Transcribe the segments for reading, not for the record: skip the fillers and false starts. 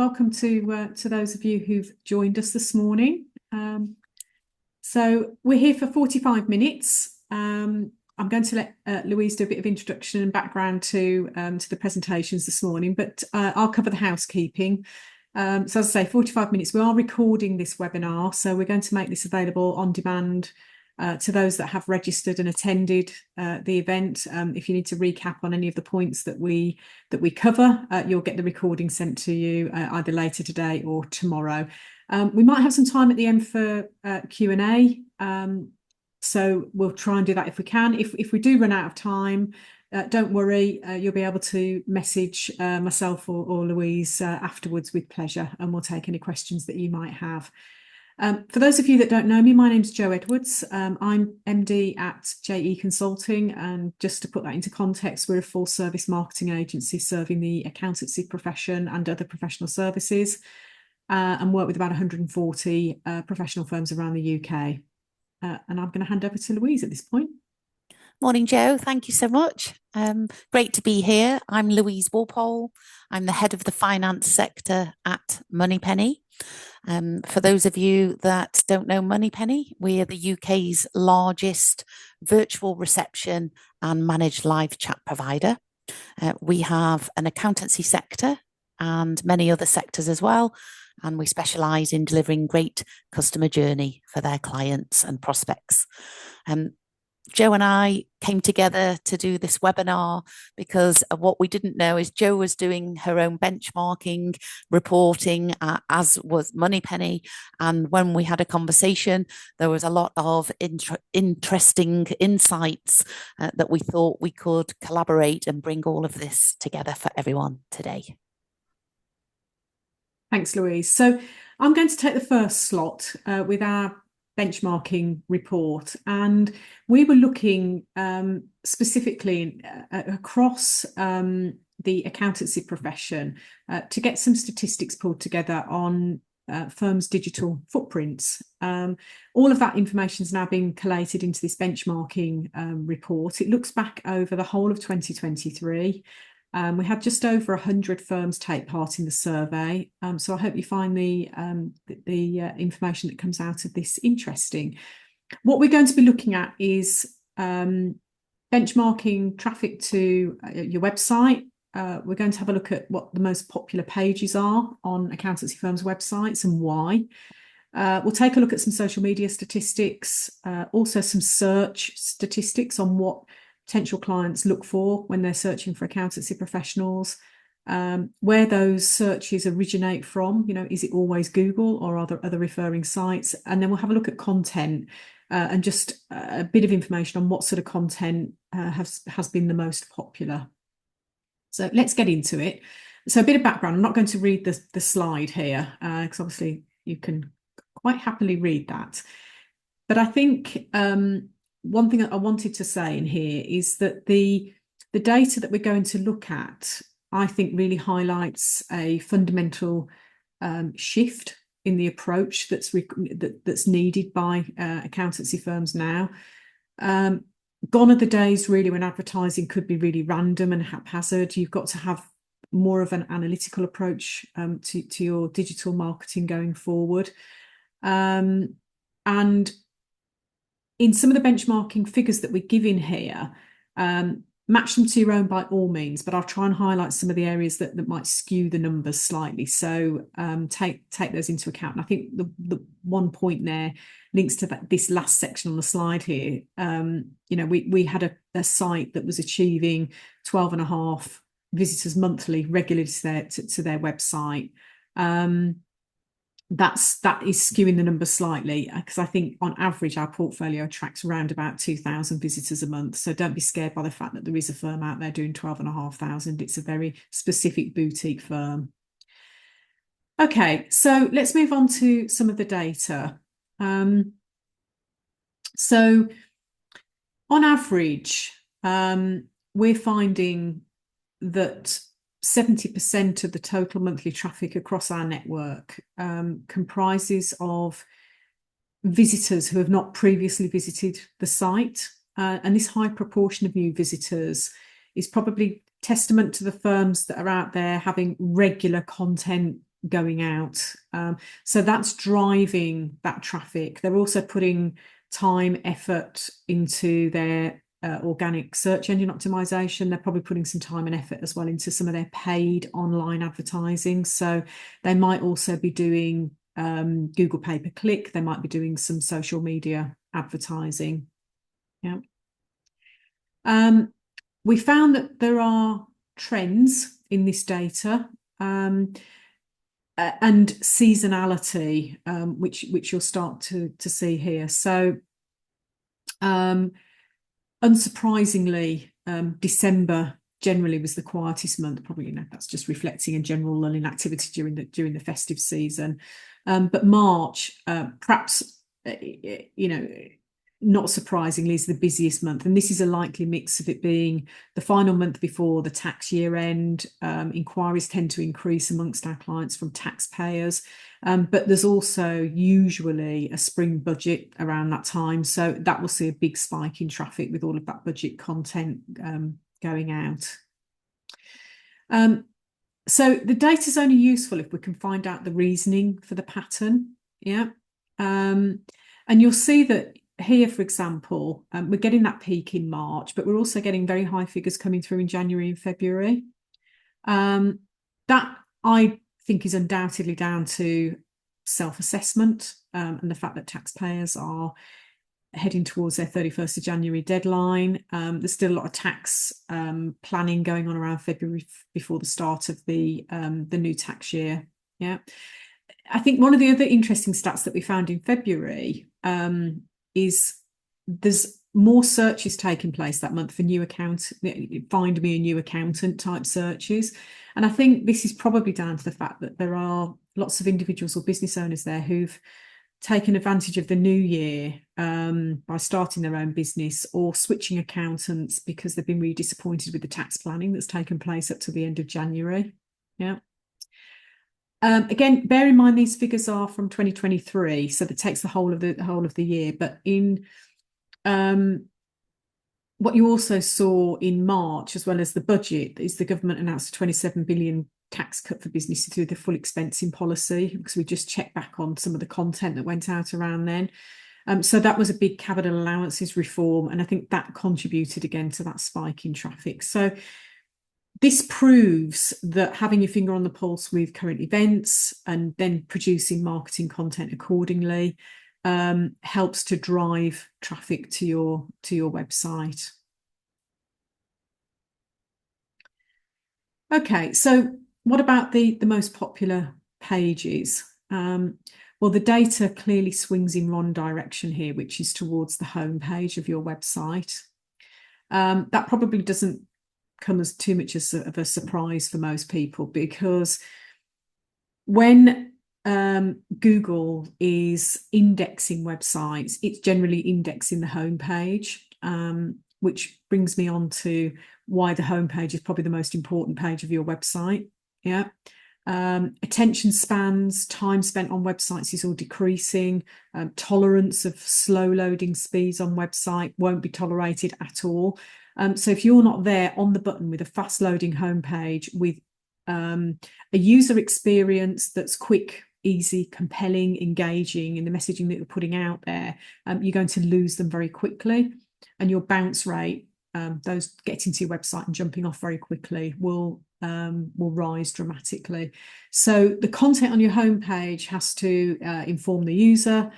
Welcome to those of you who've joined us this morning. So we're here for 45 minutes. I'm going to let Louise do a bit of introduction and background to the presentations this morning, but I'll cover the housekeeping. So as I say, 45 minutes. We are recording this webinar, so we're going to make this available on demand to those that have registered and attended the event. If you need to recap on any of the points that we cover, you'll get the recording sent to you either later today or tomorrow. We might have some time at the end for Q&A, so we'll try and do that if we can. If we do run out of time, don't worry, you'll be able to message myself or Louise afterwards with pleasure, and we'll take any questions that you might have. For those of you that don't know me, my name's Jo Edwards. I'm MD at JE Consulting, and just to put that into context, we're a full service marketing agency serving the accountancy profession and other professional services, and work with about 140 professional firms around the UK. And I'm going to hand over to Louise at this point. Morning, Jo. Thank you so much. Great to be here. I'm Louise Walpole. I'm the head of the finance sector at Moneypenny. For those of you that don't know Moneypenny, we are the UK's largest virtual reception and managed live chat provider. We have an accountancy sector and many other sectors as well, and we specialise in delivering great customer journey for their clients and prospects. Jo and I came together to do this webinar because of what we didn't know is Jo was doing her own benchmarking, reporting, as was Moneypenny. And when we had a conversation, there was a lot of interesting insights that we thought we could collaborate and bring all of this together for everyone today. Thanks, Louise. So I'm going to take the first slot with our benchmarking report, and we were looking specifically across the accountancy profession to get some statistics pulled together on firms' digital footprints. All of that information is now being collated into this benchmarking report. It looks back over the whole of 2023. We had just over 100 firms take part in the survey, so I hope you find the information that comes out of this interesting. What we're going to be looking at is benchmarking traffic to your website. We're going to have a look at what the most popular pages are on accountancy firms' websites and why. We'll take a look at some social media statistics, also some search statistics on what potential clients look for when they're searching for accountancy professionals, where those searches originate from. You know, is it always Google or are there other referring sites? And then we'll have a look at content and just a bit of information on what sort of content has been the most popular. So let's get into it. So a bit of background. I'm not going to read the slide here because obviously you can quite happily read that. But I think one thing that I wanted to say in here is that the data that we're going to look at, I think, really highlights a fundamental shift in the approach that's needed by accountancy firms now. Gone are the days really when advertising could be really random and haphazard. You've got to have more of an analytical approach to your digital marketing going forward. And in some of the benchmarking figures that we give in here, match them to your own by all means, but I'll try and highlight some of the areas that might skew the numbers slightly. So take those into account. And I think the one point there links to this last section on the slide here. You know, we had a site that was achieving 12.5 visitors monthly regularly to their website. That is skewing the numbers slightly because I think on average our portfolio attracts around about 2,000 visitors a month. So don't be scared by the fact that there is a firm out there doing 12,500. It's a very specific boutique firm. Okay, so let's move on to some of the data. So on average, we're finding that 70% of the total monthly traffic across our network comprises of visitors who have not previously visited the site. And this high proportion of new visitors is probably testament to the firms that are out there having regular content going out. So that's driving that traffic. They're also putting time, effort into their organic search engine optimization. They're probably putting some time and effort as well into some of their paid online advertising. So they might also be doing Google pay-per-click. They might be doing some social media advertising. Yeah. We found that there are trends in this data and seasonality, which you'll start to see here. So unsurprisingly, December generally was the quietest month. Probably, that's just reflecting a general lull in activity during the festive season. But March, perhaps, not surprisingly, is the busiest month. And this is a likely mix of it being the final month before the tax year end. Inquiries tend to increase amongst our clients from taxpayers. But there's also usually a spring budget around that time. So that will see a big spike in traffic with all of that budget content going out. So the data is only useful if we can find out the reasoning for the pattern. Yeah. And you'll see that here, for example, we're getting that peak in March, but we're also getting very high figures coming through in January and February. That, I think, is undoubtedly down to self-assessment and the fact that taxpayers are heading towards their 31st of January deadline. There's still a lot of tax planning going on around February before the start of the new tax year. Yeah. I think one of the other interesting stats that we found in February is there's more searches taking place that month for new account, find me a new accountant type searches. And I think this is probably down to the fact that there are lots of individuals or business owners there who've taken advantage of the new year by starting their own business or switching accountants because they've been really disappointed with the tax planning that's taken place up to the end of January. Yeah. Again, bear in mind these figures are from 2023, so that takes the whole of the year. But in what you also saw in March, as well as the budget, is the government announced a 27 billion tax cut for businesses through the full expensing policy, because we just checked back on some of the content that went out around then. So that was a big capital allowances reform, and I think that contributed again to that spike in traffic. So this proves that having your finger on the pulse with current events and then producing marketing content accordingly helps to drive traffic to your website. Okay, so what about the most popular pages? Well, the data clearly swings in one direction here, which is towards the home page of your website. That probably doesn't come as too much of a surprise for most people, because when Google is indexing websites, it's generally indexing the homepage, which brings me on to why the homepage is probably the most important page of your website. Yeah. Attention spans, time spent on websites is all decreasing. Tolerance of slow loading speeds on website won't be tolerated at all. So if you're not there on the button with a fast loading homepage with a user experience that's quick, easy, compelling, engaging in the messaging that you're putting out there, you're going to lose them very quickly, and your bounce rate, those getting to your website and jumping off very quickly, will rise dramatically. So the content on your homepage has to inform the user,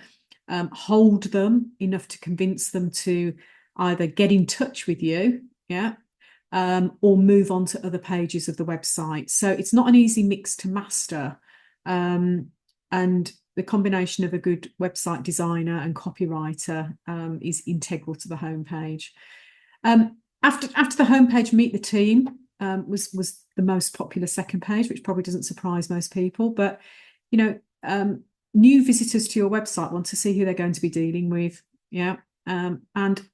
hold them enough to convince them to either get in touch with you, yeah, or move on to other pages of the website. So it's not an easy mix to master. And the combination of a good website designer and copywriter is integral to the homepage. After the homepage, Meet the Team was the most popular second page, which probably doesn't surprise most people. But, new visitors to your website want to see who they're going to be dealing with. Yeah. And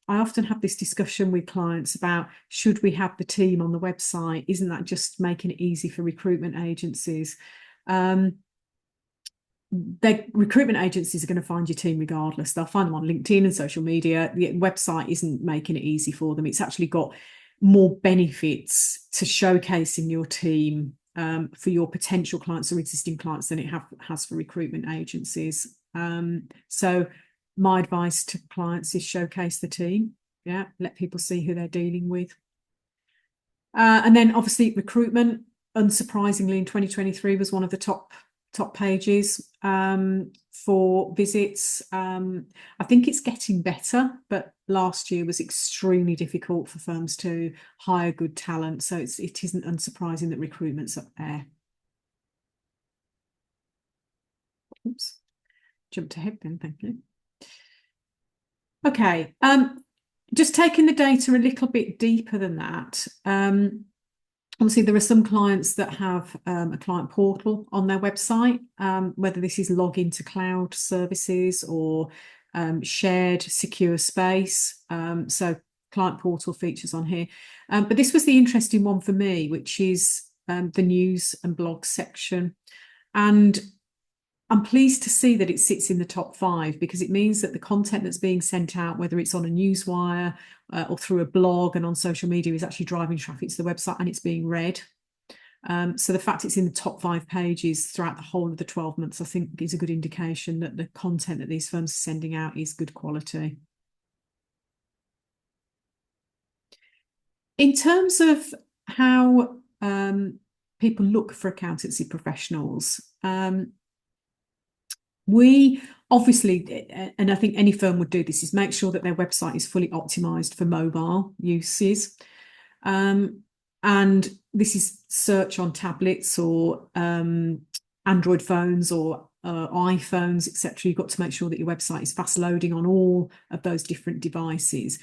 I often have this discussion with clients about, should we have the team on the website? Isn't that just making it easy for recruitment agencies? The recruitment agencies are going to find your team regardless. They'll find them on LinkedIn and social media. The website isn't making it easy for them. It's actually got more benefits to showcasing your team for your potential clients or existing clients than it has for recruitment agencies. So my advice to clients is showcase the team. Yeah, let people see who they're dealing with. And then obviously recruitment, unsurprisingly, in 2023 was one of the top pages for visits. I think it's getting better, but last year was extremely difficult for firms to hire good talent. So it isn't unsurprising that recruitment's up there. Oops, jumped ahead then, thank you. Okay, just taking the data a little bit deeper than that. Obviously, there are some clients that have a client portal on their website, whether this is login to cloud services or shared secure space. So client portal features on here. But this was the interesting one for me, which is the news and blog section. And I'm pleased to see that it sits in the top 5, because it means that the content that's being sent out, whether it's on a newswire or through a blog and on social media, is actually driving traffic to the website and it's being read. So the fact it's in the top 5 pages throughout the whole of the 12 months, I think, is a good indication that the content that these firms are sending out is good quality. In terms of how people look for accountancy professionals, we obviously, and I think any firm would do this, is make sure that their website is fully optimized for mobile uses. And this is search on tablets or Android phones or iPhones, etc. You've got to make sure that your website is fast loading on all of those different devices.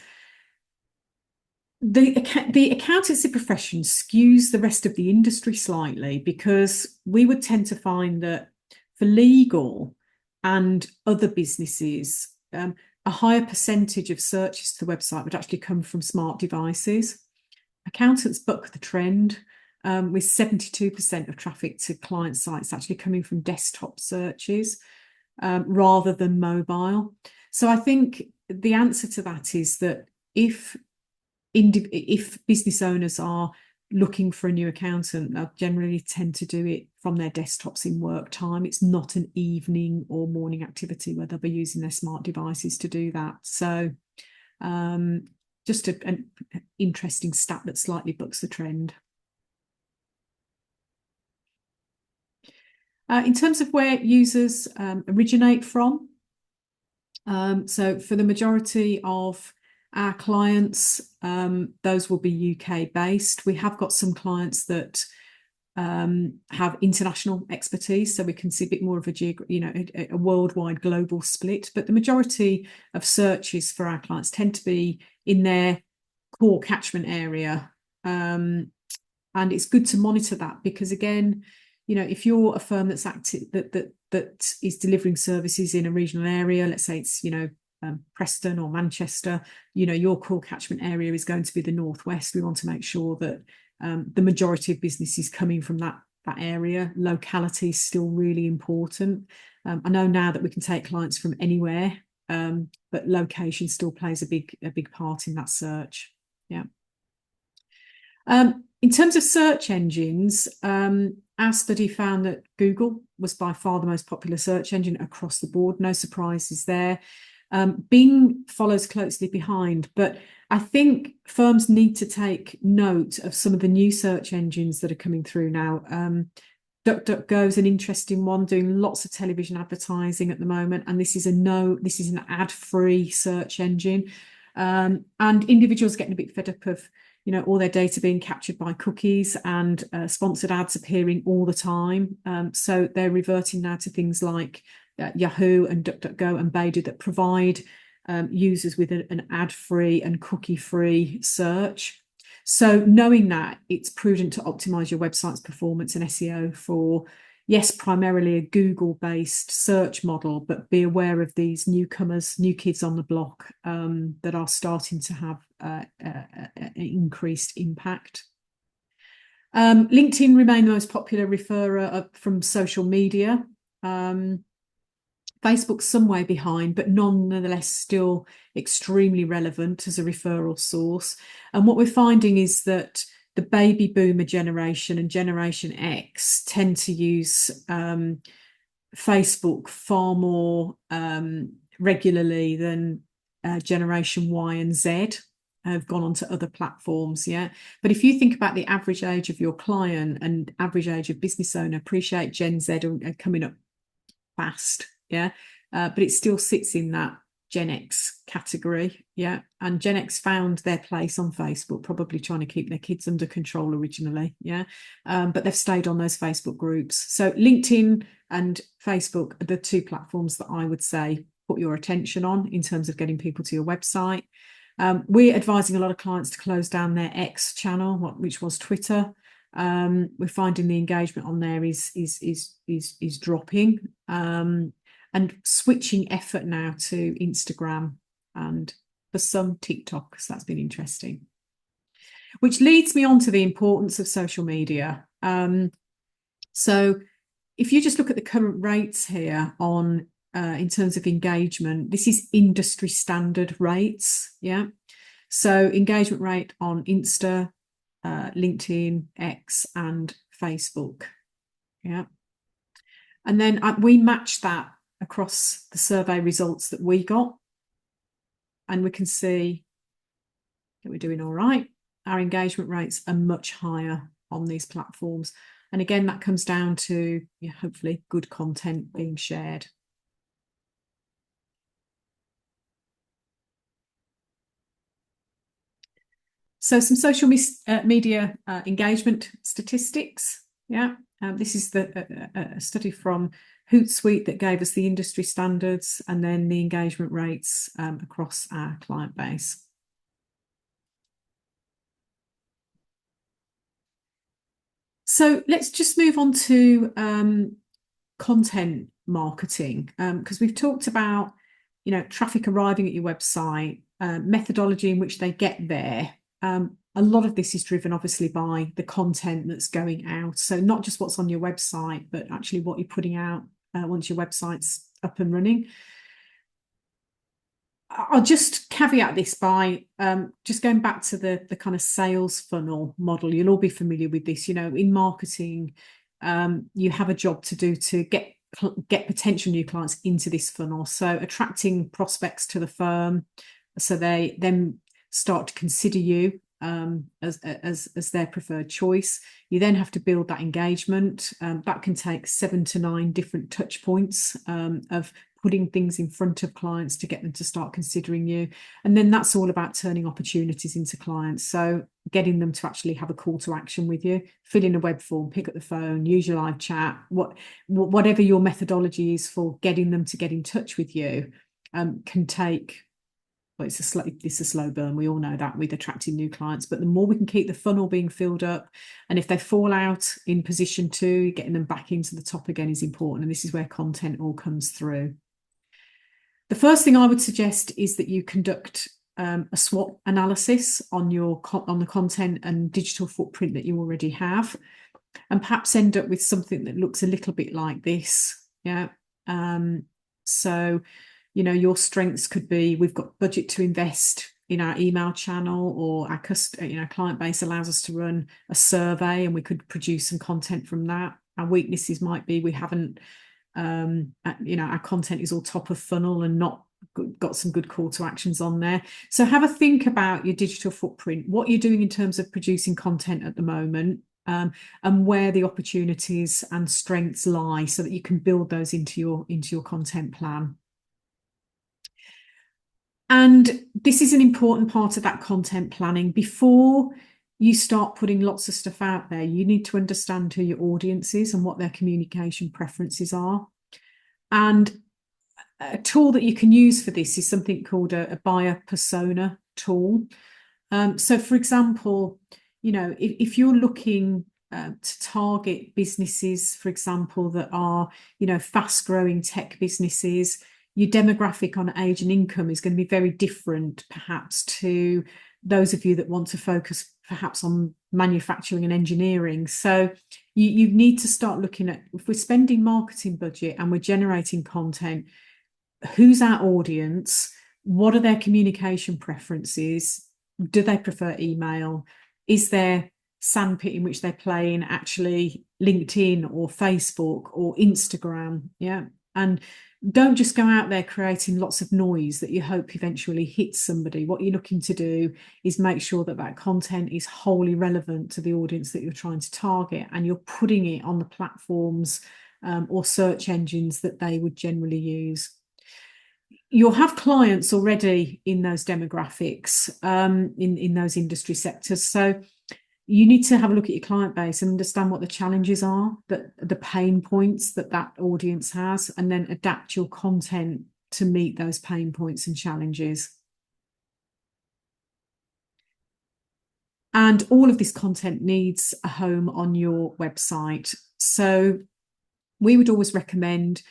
The accountancy profession skews the rest of the industry slightly, because we would tend to find that for legal and other businesses, a higher percentage of searches to the website would actually come from smart devices. Accountants buck the trend, with 72% of traffic to client sites actually coming from desktop searches rather than mobile. So I think the answer to that is that if business owners are looking for a new accountant, they'll generally tend to do it from their desktops in work time. It's not an evening or morning activity where they'll be using their smart devices to do that. So just an interesting stat that slightly bucks the trend. In terms of where users originate from, so for the majority of our clients, those will be UK based. We have got some clients that have international expertise, so we can see a bit more of a worldwide global split. But the majority of searches for our clients tend to be in their core catchment area, and it's good to monitor that, because again, if you're a firm that's active that is delivering services in a regional area, let's say it's Preston or Manchester, your core catchment area is going to be the northwest. We want to make sure that the majority of business is coming from that area. Locality is still really important. I know now that we can take clients from anywhere, but location still plays a big part in that search. Yeah. In terms of search engines, our study found that Google was by far the most popular search engine across the board. No surprises there. Bing follows closely behind, but I think firms need to take note of some of the new search engines that are coming through now. DuckDuckGo is an interesting one, doing lots of television advertising at the moment, and this is an ad-free search engine. And individuals getting a bit fed up of all their data being captured by cookies and sponsored ads appearing all the time. So they're reverting now to things like Yahoo and DuckDuckGo and Baidu that provide users with an ad-free and cookie-free search. So knowing that, it's prudent to optimize your website's performance and SEO for, yes, primarily a Google-based search model, but be aware of these newcomers, new kids on the block that are starting to have an increased impact. LinkedIn remained the most popular referrer from social media. Facebook's some way behind, but nonetheless still extremely relevant as a referral source. And what we're finding is that the baby boomer generation and Generation X tend to use Facebook far more regularly than Generation Y and Z have gone onto other platforms. Yeah. But if you think about the average age of your client and average age of business owner, appreciate Gen Z are coming up fast. Yeah. But it still sits in that Gen X category. Yeah. And Gen X found their place on Facebook, probably trying to keep their kids under control originally. Yeah. But they've stayed on those Facebook groups. So LinkedIn and Facebook are the two platforms that I would say put your attention on in terms of getting people to your website. We're advising a lot of clients to close down their X channel, which was Twitter. We're finding the engagement on there is dropping, and switching effort now to Instagram and for some TikTok, because that's been interesting. Which leads me on to the importance of social media. So if you just look at the current rates here on in terms of engagement, this is industry standard rates. Yeah. So engagement rate on Insta, LinkedIn, X, and Facebook. Yeah. And then we match that across the survey results that we got. And we can see that we're doing all right. Our engagement rates are much higher on these platforms. And again, that comes down to hopefully good content being shared. So some social media engagement statistics. Yeah, this is a study from Hootsuite that gave us the industry standards and then the engagement rates across our client base. So let's just move on to content marketing, because we've talked about traffic arriving at your website, methodology in which they get there. A lot of this is driven obviously by the content that's going out. So not just what's on your website, but actually what you're putting out once your website's up and running. I'll just caveat this by just going back to the kind of sales funnel model. You'll all be familiar with this. In marketing, you have a job to do to get potential new clients into this funnel. So attracting prospects to the firm, so they then start to consider you as their preferred choice. You then have to build that engagement. That can take 7 to 9 different touch points of putting things in front of clients to get them to start considering you. And then that's all about turning opportunities into clients. So getting them to actually have a call to action with you, fill in a web form, pick up the phone, use your live chat, whatever your methodology is for getting them to get in touch with you, can take, well, it's a slow burn. We all know that with attracting new clients, but the more we can keep the funnel being filled up, and if they fall out in position 2, getting them back into the top again is important. And this is where content all comes through. The first thing I would suggest is that you conduct a SWOT analysis on the content and digital footprint that you already have, and perhaps end up with something that looks a little bit like this. Yeah. So, your strengths could be, we've got budget to invest in our email channel, or our client base allows us to run a survey and we could produce some content from that. Our weaknesses might be we haven't our content is all top of funnel and not got some good call to actions on there. So have a think about your digital footprint, what you're doing in terms of producing content at the moment, and where the opportunities and strengths lie, so that you can build those into your content plan. And this is an important part of that content planning. Before you start putting lots of stuff out there, you need to understand who your audience is and what their communication preferences are. And a tool that you can use for this is something called a buyer persona tool. So for example, if you're looking to target businesses, for example, that are, fast growing tech businesses, your demographic on age and income is going to be very different, perhaps, to those of you that want to focus perhaps on manufacturing and engineering. So you need to start looking at, if we're spending marketing budget and we're generating content, who's our audience? What are their communication preferences? Do they prefer email? Is there sandpit in which they're playing actually LinkedIn or Facebook or Instagram. Yeah. And don't just go out there creating lots of noise that you hope eventually hits somebody. What you're looking to do is make sure that that content is wholly relevant to the audience that you're trying to target, and you're putting it on the platforms or search engines that they would generally use. You'll have clients already in those demographics, in those industry sectors. So you need to have a look at your client base and understand what the challenges are, that the pain points that that audience has, and then adapt your content to meet those pain points and challenges. And all of this content needs a home on your website. So we would always recommend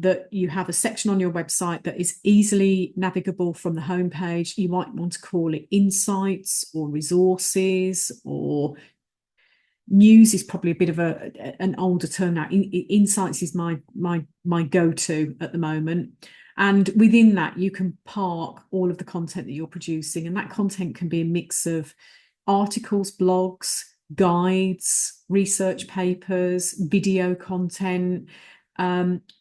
that you have a section on your website that is easily navigable from the homepage. You might want to call it insights or resources, or news is probably a bit of an older term now. Insights is my go-to at the moment. And within that, you can park all of the content that you're producing. And that content can be a mix of articles, blogs, guides, research papers, video content,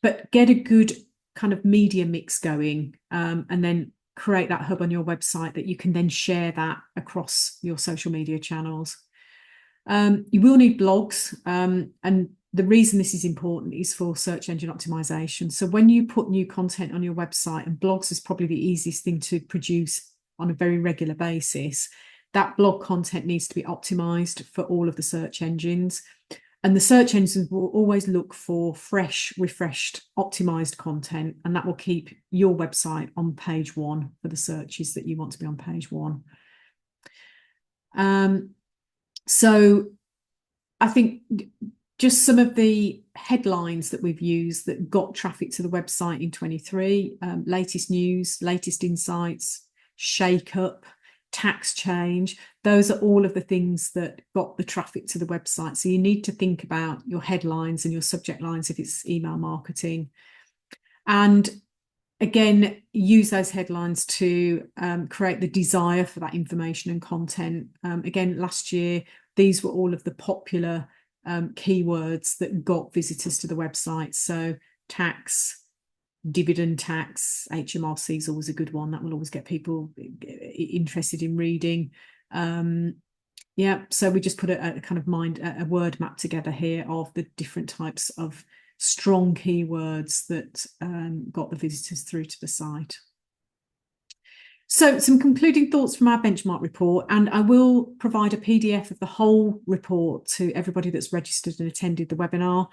but get a good kind of media mix going, and then create that hub on your website that you can then share that across your social media channels. You will need blogs, and the reason this is important is for search engine optimization. So when you put new content on your website, and blogs is probably the easiest thing to produce on a very regular basis, that blog content needs to be optimized for all of the search engines. And the search engines will always look for fresh, refreshed, optimized content, and that will keep your website on page one for the searches that you want to be on page one. So I think just some of the headlines that we've used that got traffic to the website in 23, latest news, latest insights, shake up, tax change. Those are all of the things that got the traffic to the website. So you need to think about your headlines and your subject lines if it's email marketing. And again, use those headlines to create the desire for that information and content. Again, last year, these were all of the popular keywords that got visitors to the website. So tax, dividend tax, HMRC is always a good one. That will always get people interested in reading. Yeah, so we just put a kind of a word map together here of the different types of strong keywords that got the visitors through to the site. So some concluding thoughts from our benchmark report, and I will provide a PDF of the whole report to everybody that's registered and attended the webinar.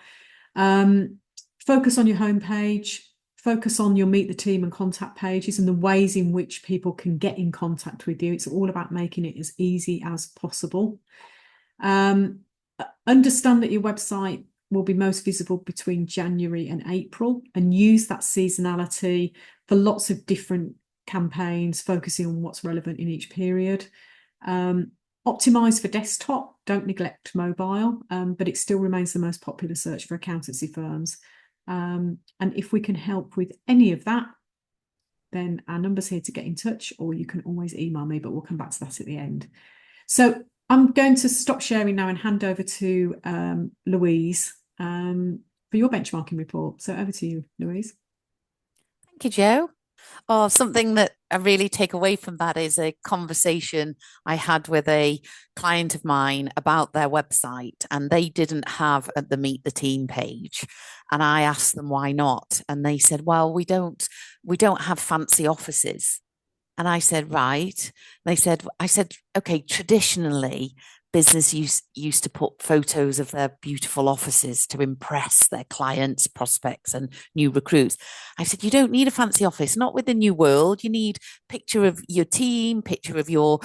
Focus on your homepage, focus on your meet the team and contact pages and the ways in which people can get in contact with you. It's all about making it as easy as possible. Understand that your website will be most visible between January and April, and use that seasonality for lots of different campaigns, focusing on what's relevant in each period. Optimize for desktop, don't neglect mobile, but it still remains the most popular search for accountancy firms. And if we can help with any of that, then our number's here to get in touch, or you can always email me, but we'll come back to that at the end. So I'm going to stop sharing now and hand over to Louise for your benchmarking report. So over to you, Louise. Thank you, Jo. Oh, something that I really take away from that is a conversation I had with a client of mine about their website, and they didn't have the Meet the Team page. And I asked them why not, and they said, "Well, we don't have fancy offices." And I said, "Right." I said, "Okay, traditionally, business used to put photos of their beautiful offices to impress their clients, prospects, and new recruits." I said, "You don't need a fancy office, not with the new world. You need picture of your team, picture of your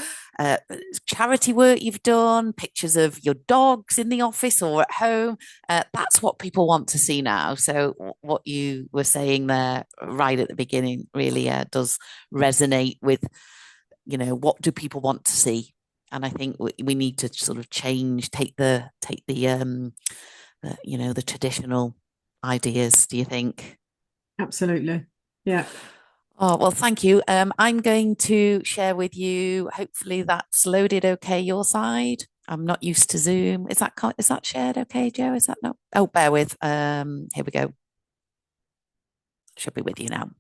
charity work you've done, pictures of your dogs in the office or at home. That's what people want to see now." So what you were saying there right at the beginning really does resonate with, what do people want to see? And I think we need to sort of take the traditional ideas. Do you think? Absolutely. Yeah. Oh, well, thank you. I'm going to share with you, hopefully that's loaded okay your side. I'm not used to Zoom. Is that shared okay, Joe? Is that no? Oh, bear with. Here we go. Should be with you now.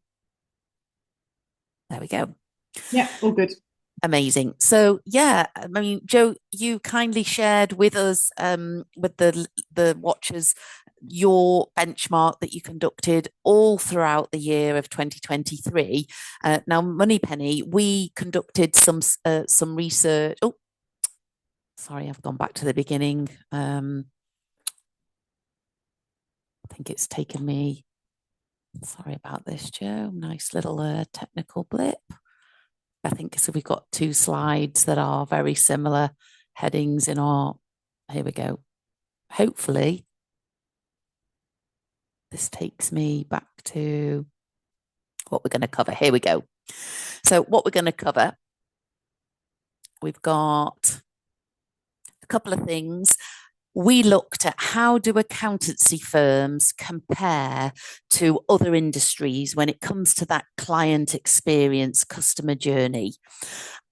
There we go. Yeah, all good. Amazing. So yeah, I mean, Joe, you kindly shared with us, with the watchers, your benchmark that you conducted all throughout the year of 2023. Now, Moneypenny, we conducted some research. Oh, sorry, I've gone back to the beginning. I think it's taken me. Sorry about this, Joe. Nice little technical blip. I think so. We've got two slides that are very similar headings in our. Here we go. Hopefully, this takes me back to what we're going to cover. Here we go. So, what we're going to cover, we've got a couple of things. We looked at how do accountancy firms compare to other industries when it comes to that client experience, customer journey,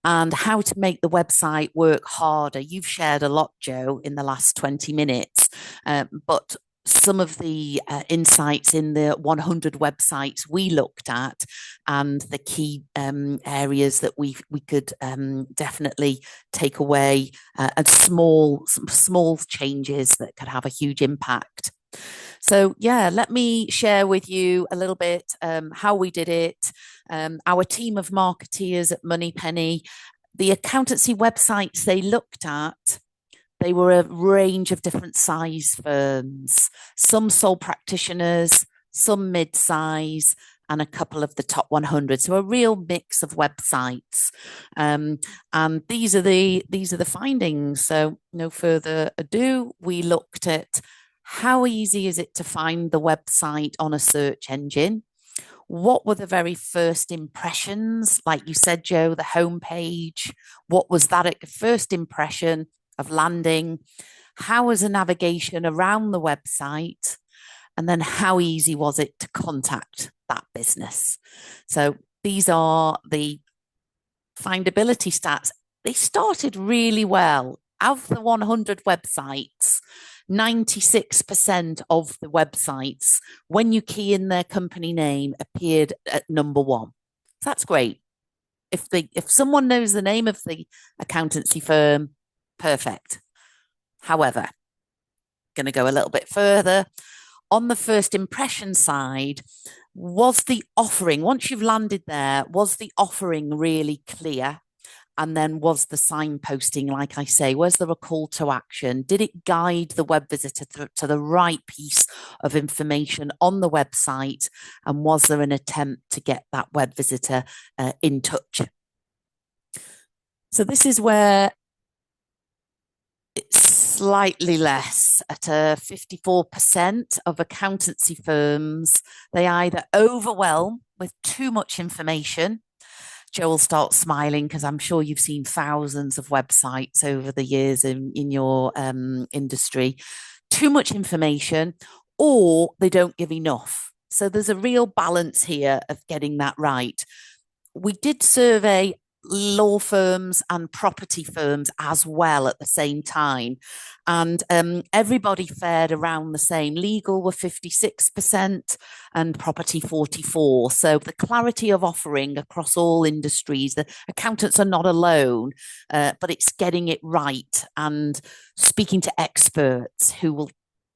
and how to make the website work harder. You've shared a lot, Joe, in the last 20 minutes, but some of the insights in the 100 websites we looked at and the key areas that we could definitely take away, and some small changes that could have a huge impact. So yeah, let me share with you a little bit how we did it. Our team of marketeers at Moneypenny, the accountancy websites they looked at, they were a range of different size firms, some sole practitioners, some mid-size, and a couple of the top 100. So a real mix of websites. And these are the findings. So no further ado, we looked at how easy is it to find the website on a search engine? What were the very first impressions? Like you said, Joe, the homepage. What was that first impression of landing? How was the navigation around the website? And then how easy was it to contact that business? So these are the findability stats. They started really well. Of the 100 websites, 96% of the websites, when you key in their company name, appeared at number one. So that's great. If someone knows the name of the accountancy firm, perfect. However, going to go a little bit further. On the first impression side, was the offering, once you've landed there, was the offering really clear? And then was the signposting, like I say, was there a call to action? Did it guide the web visitor to the right piece of information on the website? And was there an attempt to get that web visitor in touch? So this is where it's slightly less. At 54% of accountancy firms, they either overwhelm with too much information. Joe will start smiling because I'm sure you've seen thousands of websites over the years in your industry. Too much information, or they don't give enough. So there's a real balance here of getting that right. We did survey law firms and property firms as well at the same time. And everybody fared around the same. Legal were 56% and property 44%. So the clarity of offering across all industries, the accountants are not alone, but it's getting it right and speaking to experts who will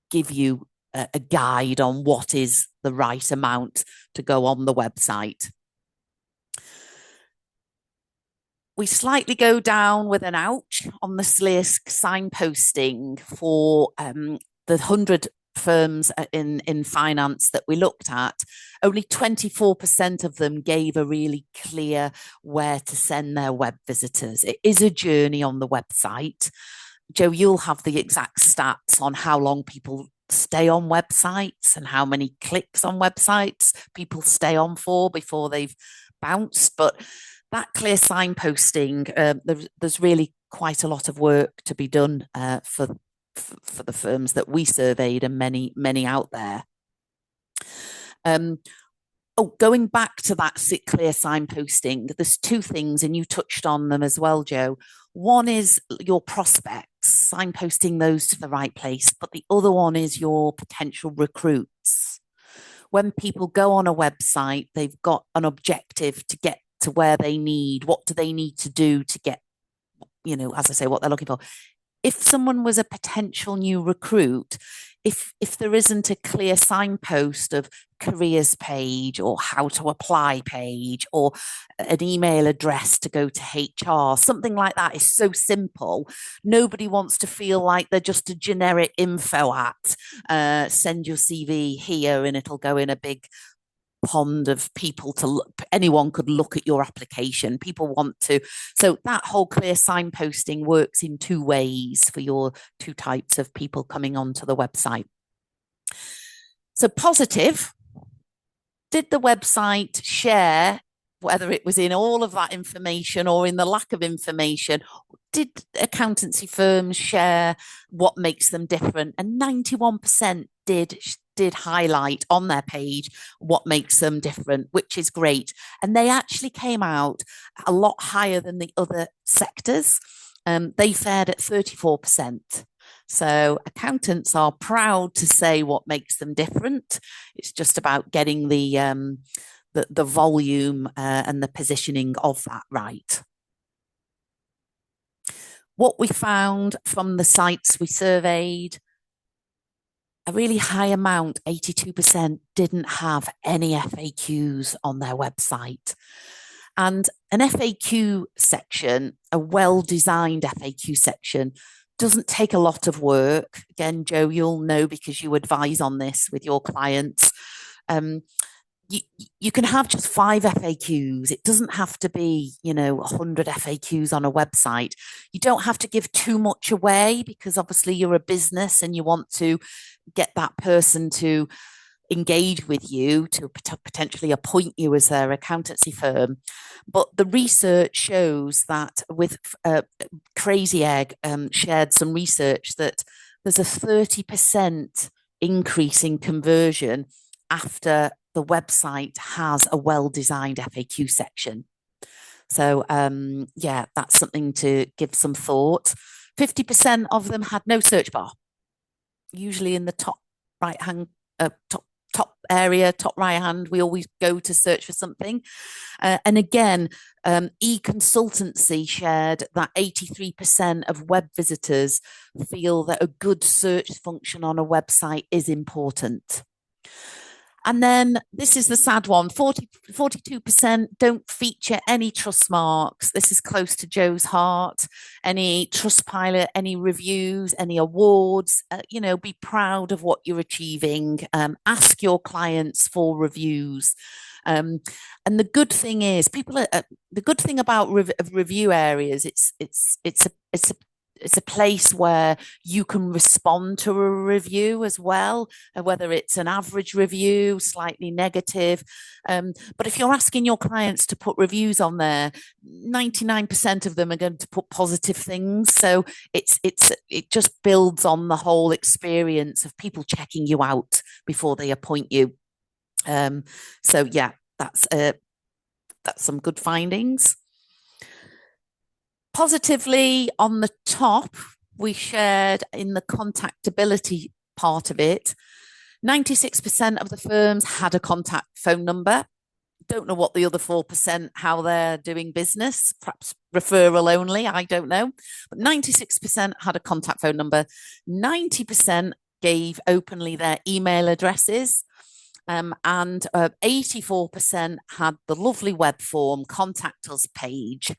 give you a guide on what is the right amount to go on the website. We slightly go down with an ouch on the SLISC signposting for the 100 firms in finance that we looked at. Only 24% of them gave a really clear where to send their web visitors. It is a journey on the website. Joe, you'll have the exact stats on how long people stay on websites and how many clicks on websites people stay on for before they've bounced. But that clear signposting, there's really quite a lot of work to be done for the firms that we surveyed and many out there. Oh, going back to that clear signposting, there's two things, and you touched on them as well, Joe. One is your prospects, signposting those to the right place, but the other one is your potential recruits. When people go on a website, they've got an objective to get to where they need. What do they need to do to get, as I say, what they're looking for? If someone was a potential new recruit, if there isn't a clear signpost of careers page or how to apply page or an email address to go to HR, something like that is so simple. Nobody wants to feel like they're just a generic info at send your CV here and it'll go in a big pond of people to look. Anyone could look at your application. People want to. So that whole clear signposting works in two ways for your two types of people coming onto the website. So positive, did the website share, whether it was in all of that information or in the lack of information, did accountancy firms share what makes them different? And 91% did highlight on their page what makes them different, which is great. And they actually came out a lot higher than the other sectors. They fared at 34%. So accountants are proud to say what makes them different. It's just about getting the volume and the positioning of that right. What we found from the sites we surveyed, a really high amount, 82%, didn't have any FAQs on their website. And an FAQ section, a well-designed FAQ section, doesn't take a lot of work. Again, Joe, you'll know because you advise on this with your clients. You can have just 5 FAQs. It doesn't have to be, 100 FAQs on a website. You don't have to give too much away because obviously you're a business and you want to get that person to engage with you, to potentially appoint you as their accountancy firm. But the research shows that with Crazy Egg shared some research that there's a 30% increase in conversion after the website has a well-designed FAQ section. So, that's something to give some thought. 50% of them had no search bar, usually in the top right-hand, top area, top right-hand, we always go to search for something. And again, e-consultancy shared that 83% of web visitors feel that a good search function on a website is important. And then this is the sad one, 42% don't feature any trust marks. This is close to Joe's heart. Any Trustpilot, any reviews, any awards, be proud of what you're achieving. Ask your clients for reviews. And the good thing is the good thing about review areas, it's a place where you can respond to a review as well, whether it's an average review, slightly negative. But if you're asking your clients to put reviews on there, 99% of them are going to put positive things. So it just builds on the whole experience of people checking you out before they appoint you. That's some good findings. Positively, on the top, we shared in the contactability part of it, 96% of the firms had a contact phone number. Don't know what the other 4%, how they're doing business, perhaps referral only, I don't know. But 96% had a contact phone number. 90% gave openly their email addresses. And 84% had the lovely web form, contact us page.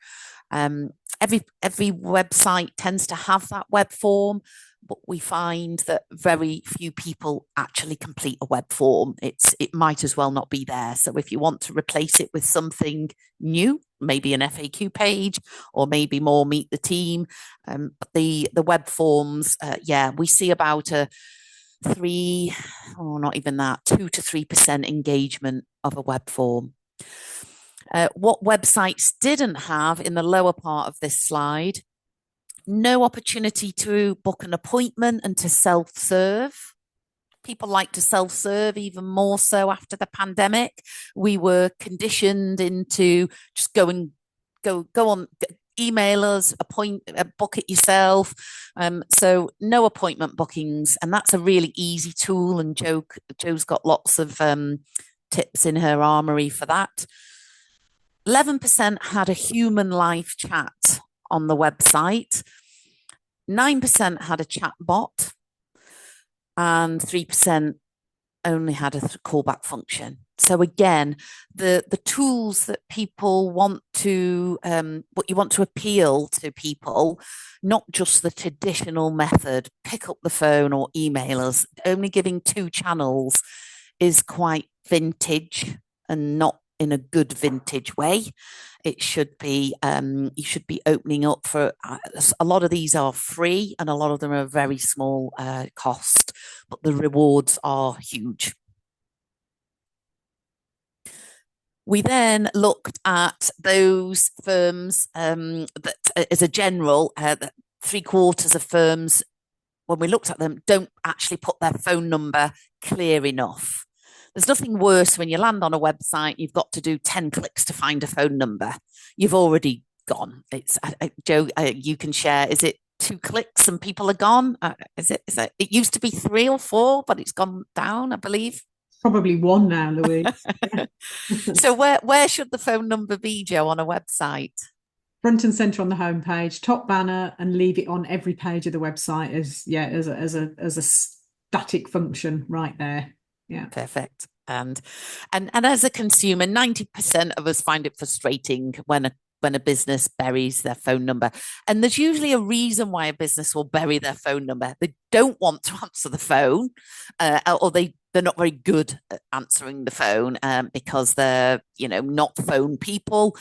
Every website tends to have that web form, but we find that very few people actually complete a web form. It might as well not be there. So if you want to replace it with something new, maybe an FAQ page or maybe more meet the team, but the web forms, we see about a 2 to 3% engagement of a web form. What websites didn't have in the lower part of this slide, no opportunity to book an appointment and to self-serve. People like to self-serve even more so after the pandemic. We were conditioned into just go on, email us, book it yourself. So no appointment bookings, and that's a really easy tool. And Jo's got lots of tips in her armory for that. 11% had a human live chat on the website. 9% had a chat bot, and 3% only had a callback function. So again, the tools that people want to, what you want to appeal to people, not just the traditional method, pick up the phone or email us. Only giving 2 channels is quite vintage and not in a good vintage way. It should be, you should be opening up for, a lot of these are free and a lot of them are very small cost, but the rewards are huge. We then looked at those firms that, as a general, 3/4 of firms, when we looked at them, don't actually put their phone number clear enough. There's nothing worse when you land on a website, you've got to do 10 clicks to find a phone number. You've already gone. It's Jo, you can share. Is it 2 clicks and people are gone? Is it? It used to be 3 or 4, but it's gone down, I believe. Probably 1 now, Louise. So where should the phone number be, Jo, on a website? Front and center on the homepage, top banner, and leave it on every page of the website as a static function right there. Yeah, perfect. And as a consumer, 90% of us find it frustrating when a business buries their phone number. And there's usually a reason why a business will bury their phone number. They don't want to answer the phone, or they're not very good at answering the phone because they're, not phone people.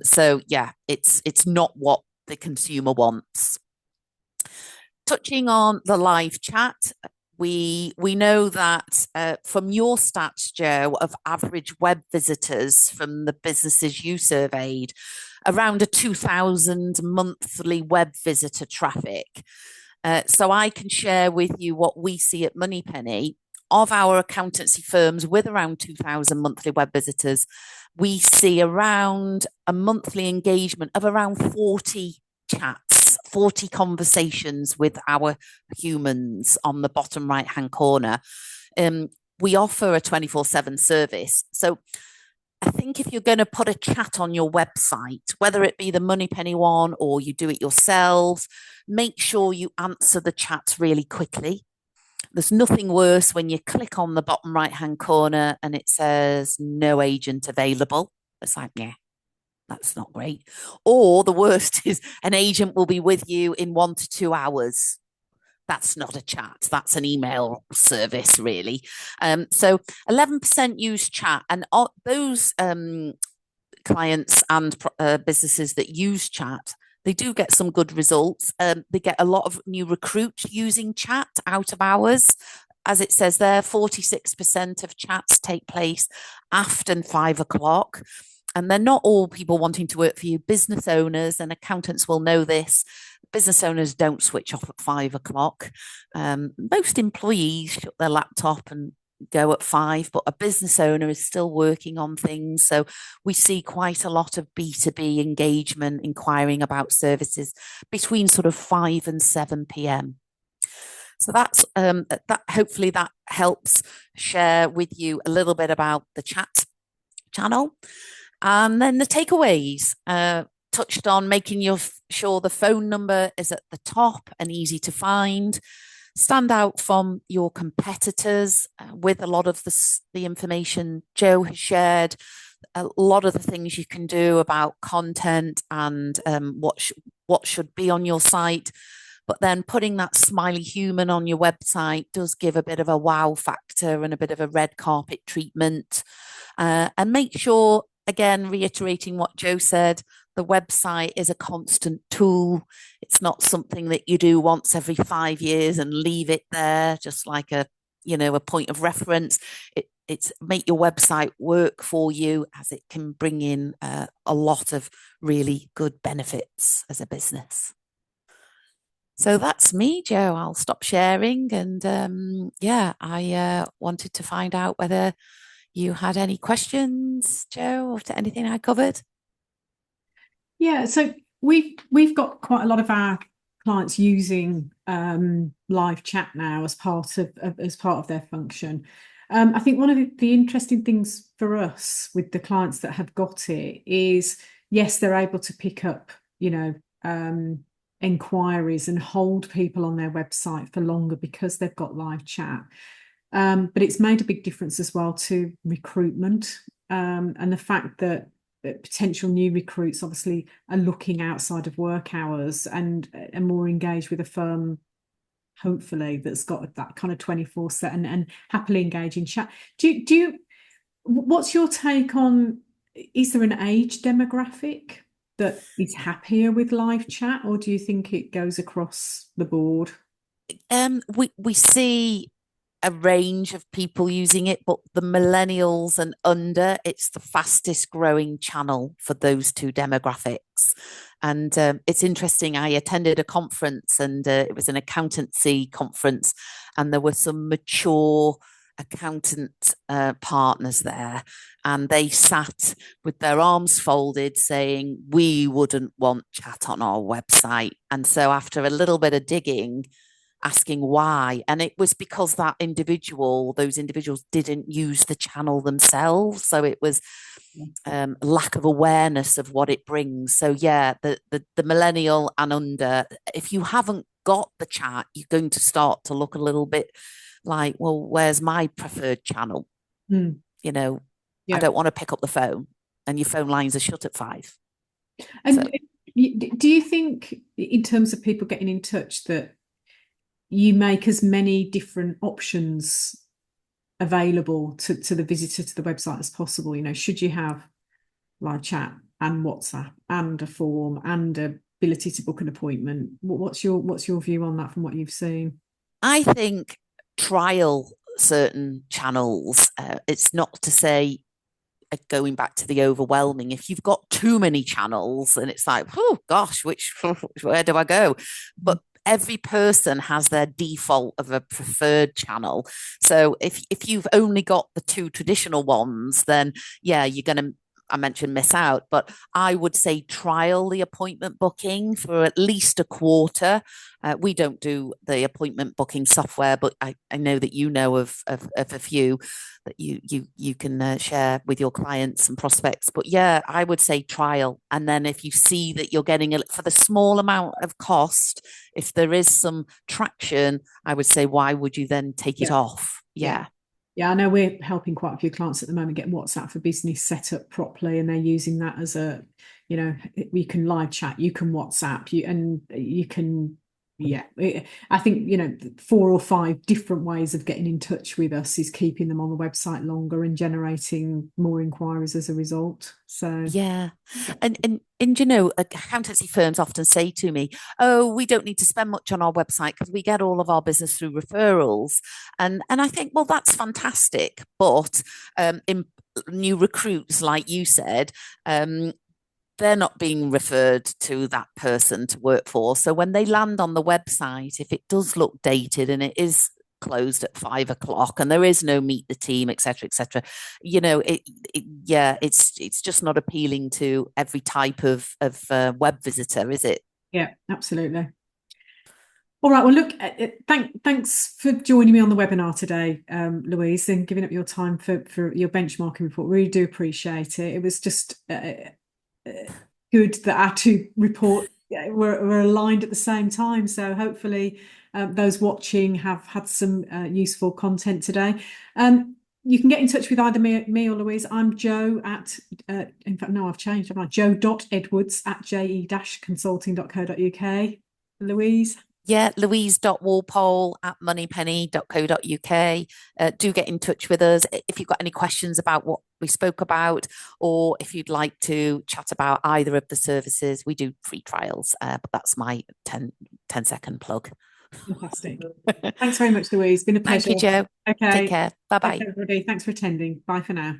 So yeah, it's not what the consumer wants. Touching on the live chat, we know that from your stats, Jo, of average web visitors from the businesses you surveyed, around a 2,000 monthly web visitor traffic. So I can share with you what we see at Moneypenny. Of our accountancy firms with around 2,000 monthly web visitors, we see around a monthly engagement of around 40 chats, 40 conversations with our humans on the bottom right-hand corner. We offer a 24/7 service. So I think if you're going to put a chat on your website, whether it be the Moneypenny one or you do it yourselves, make sure you answer the chats really quickly. There's nothing worse when you click on the bottom right-hand corner and it says no agent available. It's like, yeah, that's not great. Or the worst is an agent will be with you in 1 to 2 hours. That's not a chat. That's an email service, really. So 11% use chat, and those clients and businesses that use chat, they do get some good results. They get a lot of new recruits using chat out of hours. As it says there, 46% of chats take place after 5 o'clock. And they're not all people wanting to work for you. Business owners and accountants will know this. Business owners don't switch off at 5 o'clock. Most employees shut their laptop and go at 5, but a business owner is still working on things. So we see quite a lot of B2B engagement, inquiring about services between sort of 5 and 7 p.m. So that's that. Hopefully that helps share with you a little bit about the chat channel. And then the takeaways, touched on making sure the phone number is at the top and easy to find. Stand out from your competitors with a lot of the information Jo has shared, a lot of the things you can do about content and what should be on your site. But then putting that smiley human on your website does give a bit of a wow factor and a bit of a red carpet treatment. And make sure, again, reiterating what Jo said, the website is a constant tool. It's not something that you do once every 5 years and leave it there, just like a point of reference. It's make your website work for you, as it can bring in a lot of really good benefits as a business. So that's me, Joe. I'll stop sharing. And yeah, I wanted to find out whether you had any questions, Joe, after anything I covered. Yeah, so we've got quite a lot of our clients using live chat now as part of their function. I think one of the interesting things for us with the clients that have got it is, yes, they're able to pick up, inquiries and hold people on their website for longer because they've got live chat. But it's made a big difference as well to recruitment, and the fact that potential new recruits obviously are looking outside of work hours and are more engaged with a firm, hopefully, that's got that kind of 24/7 and happily engage in chat. Do you, what's your take on, is there an age demographic that is happier with live chat, or do you think it goes across the board? We see a range of people using it, but the millennials and under, it's the fastest growing channel for those two demographics. And it's interesting. I attended a conference, and it was an accountancy conference, and there were some mature accountant partners there, and they sat with their arms folded saying, we wouldn't want chat on our website. And so after a little bit of digging, asking why. And it was because those individuals didn't use the channel themselves. So it was lack of awareness of what it brings. So yeah, the millennial and under, if you haven't got the chat, you're going to start to look a little bit like, well, where's my preferred channel? Mm. I don't want to pick up the phone, and your phone lines are shut at 5. And so, do you think, in terms of people getting in touch, that you make as many different options available to the visitor to the website as possible? Should you have live chat and WhatsApp and a form and ability to book an appointment? What's your view on that from what you've seen? I think trial certain channels. It's not to say, going back to the overwhelming, if you've got too many channels and it's like, oh gosh, where do I go? But every person has their default of a preferred channel. So if you've only got the two traditional ones, then yeah, you're going to, I mentioned, miss out. But I would say trial the appointment booking for at least a quarter. We don't do the appointment booking software, but I know that you know of a few that you can share with your clients and prospects. But yeah, I would say trial. And then if you see that you're getting for the small amount of cost, if there is some traction, I would say, why would you then take it off? Yeah. Yeah, I know we're helping quite a few clients at the moment get WhatsApp for Business set up properly, and they're using that as you can live chat, you can WhatsApp, you can, I think, 4 or 5 different ways of getting in touch with us is keeping them on the website longer and generating more inquiries as a result. So yeah. And accountancy firms often say to me, oh, we don't need to spend much on our website because we get all of our business through referrals. And I think, well, that's fantastic. But in new recruits, like you said, they're not being referred to that person to work for. So when they land on the website, if it does look dated and it is closed at 5 o'clock and there is no meet the team, etc., it's just not appealing to every type of web visitor, is it? Yeah, absolutely. All right. Well, look, thanks for joining me on the webinar today, Louise, and giving up your time for your benchmarking report. Really do appreciate it. It was just good that our two reports were aligned at the same time. So hopefully those watching have had some useful content today. You can get in touch with either me or Louise. I'm Joe in fact, no, I've changed. I'm joe.edwards@je-consulting.co.uk. Louise? Yeah, louise.walpole@moneypenny.co.uk. Do get in touch with us if you've got any questions about what we spoke about, or if you'd like to chat about either of the services. We do free trials, but that's my 10-second plug. Fantastic. Thanks very much, Louise. It's been a pleasure. Thank you, Joe. Okay. Take care. Bye-bye. Okay, everybody. Thanks for attending. Bye for now.